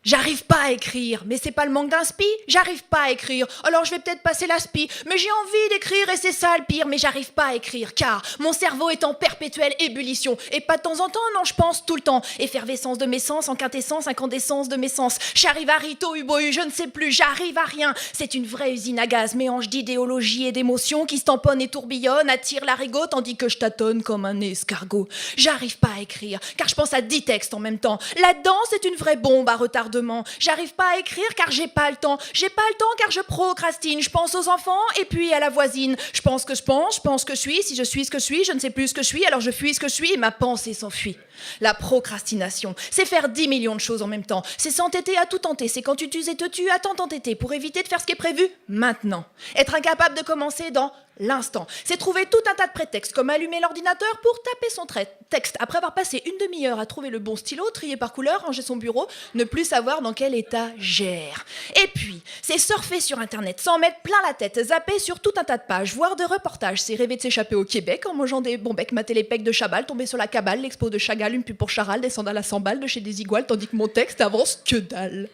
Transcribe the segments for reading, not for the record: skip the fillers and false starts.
J'arrive pas à écrire, mais c'est pas le manque d'inspi, j'arrive pas à écrire, alors je vais peut-être passer l'aspi, mais j'ai envie d'écrire et c'est ça le pire, mais j'arrive pas à écrire, car mon cerveau est en perpétuelle ébullition, et pas de temps en temps, non, je pense tout le temps, effervescence de mes sens, incandescence, incandescence de mes sens, j'arrive à rito, ubohu, je ne sais plus, j'arrive à rien, c'est une vraie usine à gaz, mélange d'idéologie et d'émotions qui se tamponnent et tourbillonnent, attire l'arigot, tandis que je tâtonne comme un escargot. J'arrive pas à écrire, car je pense à 10 textes en même temps, là-dedans c'est une vraie bombe à retardement. J'arrive pas à écrire car j'ai pas le temps. J'ai pas le temps car je procrastine. Je pense aux enfants et puis à la voisine. Je pense que je suis. Si je suis ce que je suis, je ne sais plus ce que je suis, alors je fuis ce que je suis et ma pensée s'enfuit. La procrastination, c'est faire 10 millions de choses en même temps. C'est s'entêter à tout tenter. C'est quand tu t'uses et te tues à tant t'entêter pour éviter de faire ce qui est prévu maintenant. Être incapable de commencer dans l'instant. C'est trouver tout un tas de prétextes, comme allumer l'ordinateur pour taper son texte, après avoir passé une demi-heure à trouver le bon stylo, trier par couleur, ranger son bureau, ne plus savoir dans quel état gère. Et puis, c'est surfer sur Internet, s'en mettre plein la tête, zapper sur tout un tas de pages, voir de reportages, c'est rêver de s'échapper au Québec en mangeant des bons becs, mater les pecs de Chabal, tomber sur la cabale, l'expo de Chagall, une pub pour Charal, des sandales à 100 balles de chez Desigual, tandis que mon texte avance que dalle.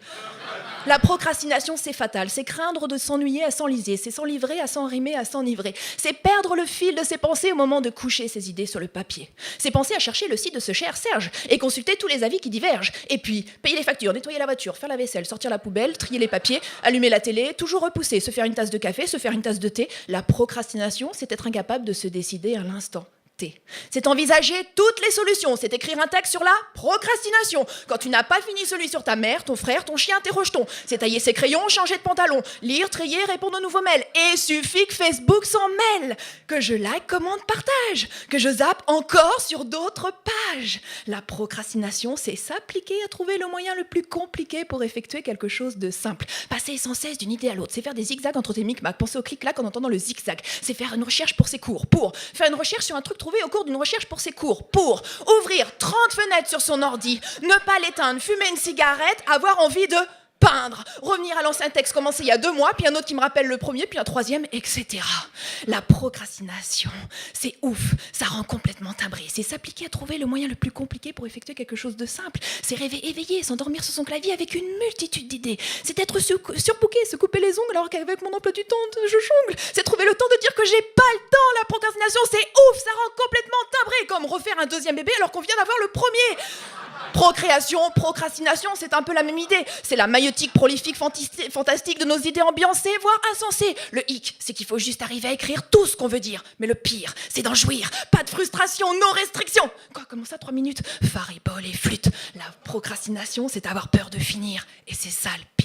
La procrastination, c'est fatal. C'est craindre de s'ennuyer à s'enliser. C'est s'enivrer à s'enrhumer, à s'enivrer. C'est perdre le fil de ses pensées au moment de coucher ses idées sur le papier. C'est penser à chercher le site de ce cher Serge et consulter tous les avis qui divergent. Et puis, payer les factures, nettoyer la voiture, faire la vaisselle, sortir la poubelle, trier les papiers, allumer la télé, toujours repousser, se faire une tasse de café, se faire une tasse de thé. La procrastination, c'est être incapable de se décider à l'instant. C'est envisager toutes les solutions, c'est écrire un texte sur la procrastination. Quand tu n'as pas fini celui sur ta mère, ton frère, ton chien, tes rejetons. C'est tailler ses crayons, changer de pantalon, lire, trier, répondre aux nouveaux mails. Et suffit que Facebook s'en mêle, que je like, commente, partage, que je zappe encore sur d'autres pages. La procrastination, c'est s'appliquer à trouver le moyen le plus compliqué pour effectuer quelque chose de simple. Passer sans cesse d'une idée à l'autre, c'est faire des zigzags entre tes micmacs, penser au clic-clac en entendant le zigzag. C'est faire une recherche pour ses cours, pour faire une recherche sur un truc trouvé au cours d'une recherche pour ses cours, pour ouvrir 30 fenêtres sur son ordi, ne pas l'éteindre, fumer une cigarette, avoir envie de peindre, revenir à l'ancien texte commencé il y a 2 mois, puis un autre qui me rappelle le premier, puis un troisième, etc. La procrastination, c'est ouf, ça rend complètement timbré. C'est s'appliquer à trouver le moyen le plus compliqué pour effectuer quelque chose de simple. C'est rêver éveillé, s'endormir sur son clavier avec une multitude d'idées. C'est être surbooké, se couper les ongles alors qu'avec mon emploi du temps, je jongle. C'est trouver le temps de dire que j'ai pas le temps. La procrastination, c'est ouf, ça rend complètement timbré, comme refaire un deuxième bébé alors qu'on vient d'avoir le premier. Procréation, procrastination, c'est un peu la même idée. C'est la maïotique prolifique fantastique de nos idées ambiancées, voire insensées. Le hic, c'est qu'il faut juste arriver à écrire tout ce qu'on veut dire. Mais le pire, c'est d'en jouir. Pas de frustration, no restriction. Quoi, comment ça, 3 minutes? Faribole et flûte. La procrastination, c'est avoir peur de finir. Et c'est ça le pire.